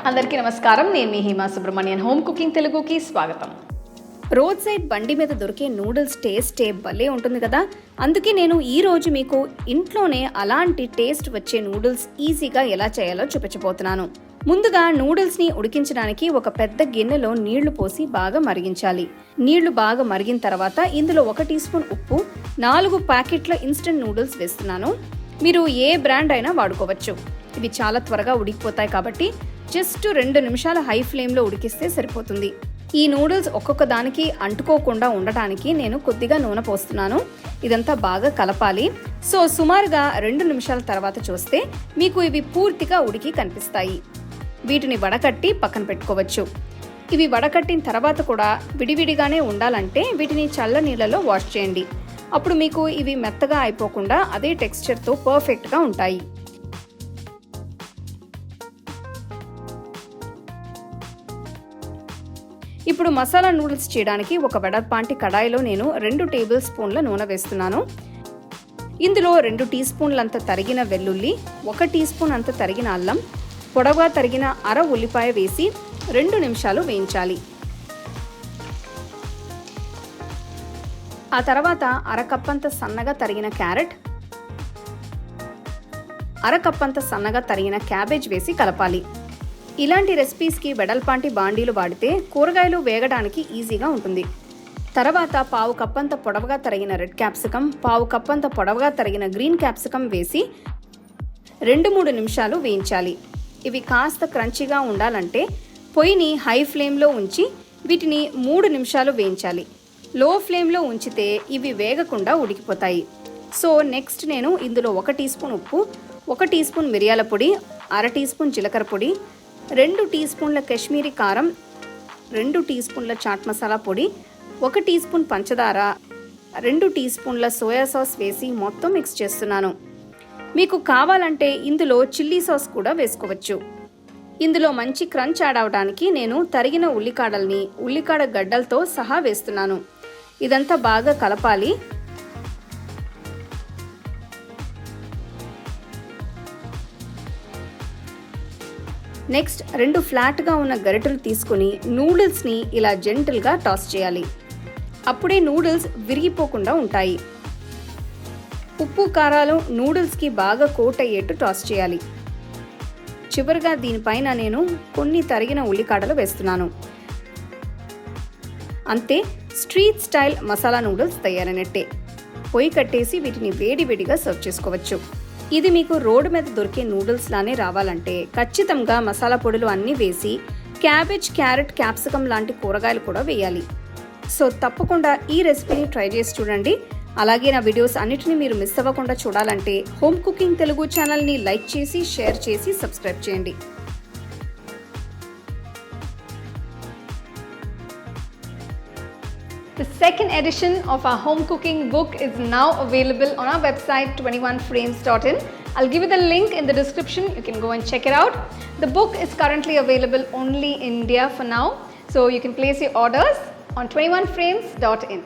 అందరికీ నమస్కారం. నేను మీ హేమా సుబ్రహ్మణ్యన్. హోమ్ కుకింగ్ తెలుగుకి స్వాగతం. రోడ్ సైడ్ బండి మీద దొరికే నూడిల్స్ టేస్టే భలే ఉంటుంది కదా. అందుకే నేను ఈరోజు మీకు ఇంట్లోనే అలాంటి టేస్ట్ వచ్చే నూడిల్స్ ఈజీగా ఎలా చేయాలో చూపించబోతున్నాను. ముందుగా నూడిల్స్ని ఉడికించడానికి ఒక పెద్ద గిన్నెలో నీళ్లు పోసి బాగా మరిగించాలి. నీళ్లు బాగా మరిగిన తర్వాత ఇందులో 1 టీ స్పూన్ ఉప్పు, 4 ప్యాకెట్ల ఇన్స్టెంట్ నూడిల్స్ వేస్తున్నాను. మీరు ఏ బ్రాండ్ అయినా వాడుకోవచ్చు. ఇవి చాలా త్వరగా ఉడికిపోతాయి కాబట్టి జస్ట్ 2 నిమిషాలు హై ఫ్లేమ్లో ఉడికిస్తే సరిపోతుంది. ఈ నూడిల్స్ ఒక్కొక్క దానికి అంటుకోకుండా ఉండటానికి నేను కొద్దిగా నూనె పోస్తున్నాను. ఇదంతా బాగా కలపాలి. సో సుమారుగా 2 నిమిషాల తర్వాత చూస్తే మీకు ఇవి పూర్తిగా ఉడికి కనిపిస్తాయి. వీటిని వడకట్టి పక్కన పెట్టుకోవచ్చు. ఇవి వడకట్టిన తర్వాత కూడా విడివిడిగానే ఉండాలంటే వీటిని చల్ల నీళ్ళలో వాష్ చేయండి. అప్పుడు మీకు ఇవి మెత్తగా అయిపోకుండా అదే టెక్స్చర్తో పర్ఫెక్ట్గా ఉంటాయి. ఇప్పుడు మసాలా నూడిల్స్ చేయడానికి ఒక వెడల్పాంటి కడాయిలో నేను 2 టేబుల్ స్పూన్ల నూనె వేస్తున్నాను. ఇందులో 2 టీ స్పూన్లంత తరిగిన వెల్లుల్లి, 1 టీ స్పూన్ అంత తరిగిన అల్లం, పొడవుగా తరిగిన అర ఉల్లిపాయ వేసి 2 నిమిషాలు వేయించాలి. ఆ తర్వాత అరకప్పంత సన్నగా తరిగిన క్యారెట్, అరకప్పంత సన్నగా తరిగిన క్యాబేజ్ వేసి కలపాలి. ఇలాంటి రెసిపీస్కి వెడల్పాంటి బాండీలు వాడితే కూరగాయలు వేగడానికి ఈజీగా ఉంటుంది. తర్వాత 1/2 కప్పంత పొడవుగా తరిగిన రెడ్ క్యాప్సికం, 1/2 కప్పంత పొడవుగా తరిగిన గ్రీన్ క్యాప్సికం వేసి 2-3 నిమిషాలు వేయించాలి. ఇవి కాస్త క్రంచీగా ఉండాలంటే పొయ్యిని హై ఫ్లేమ్లో ఉంచి వీటిని 3 నిమిషాలు వేయించాలి. లో ఫ్లేమ్లో ఉంచితే ఇవి వేగకుండా ఉడికిపోతాయి. సో నెక్స్ట్ నేను ఇందులో 1 టీ స్పూన్ ఉప్పు, 1 టీ స్పూన్ మిరియాల పొడి, అర టీ స్పూన్ జీలకర్ర పొడి, 2 టీ స్పూన్ల కాశ్మీరీ కారం, 2 టీ స్పూన్ల చాట్ మసాలా పొడి, 1 టీ స్పూన్ పంచదార, 2 టీ స్పూన్ల సోయా సాస్ వేసి మొత్తం మిక్స్ చేస్తున్నాను. మీకు కావాలంటే ఇందులో చిల్లీ సాస్ కూడా వేసుకోవచ్చు. ఇందులో మంచి క్రంచ్ యాడ్ అవడానికి నేను తరిగిన ఉల్లికాడల్ని ఉల్లికాడ గడ్డలతో సహా వేస్తున్నాను. ఇదంతా బాగా కలపాలి. నెక్స్ట్ 2 ఫ్లాట్గా ఉన్న గరిటెలు తీసుకుని నూడిల్స్ని ఇలా జెంటిల్గా టాస్ చేయాలి. అప్పుడే నూడిల్స్ విరిగిపోకుండా ఉంటాయి. ఉప్పు కారాలు నూడిల్స్కి బాగా కోట్ అయ్యేట్టు టాస్ చేయాలి. చివరిగా దీనిపైన నేను కొన్ని తరిగిన ఉల్లికాడలు వేస్తున్నాను. అంతే, స్ట్రీట్ స్టైల్ మసాలా నూడిల్స్ తయారైనట్టే. పొయ్యి కట్టేసి వీటిని వేడివేడిగా సర్వ్ చేసుకోవచ్చు. ఇది మీకు రోడ్డు మీద దొరికే నూడిల్స్ లానే రావాలంటే ఖచ్చితంగా మసాలా పొడులు అన్నీ వేసి క్యాబేజ్, క్యారెట్, క్యాప్సికం లాంటి కూరగాయలు కూడా వేయాలి. సో తప్పకుండా ఈ రెసిపీని ట్రై చేసి చూడండి. అలాగే నా వీడియోస్ అన్నిటిని మీరు మిస్ అవ్వకుండా చూడాలంటే హోమ్ కుకింగ్ తెలుగు ఛానల్ని లైక్ చేసి, షేర్ చేసి, సబ్స్క్రైబ్ చేయండి. The second edition of our home cooking book is now available on our website 21frames.in. I'll give you the link in the description. You can go and check it out. The book is currently available only in India for now, so you can place your orders on 21frames.in.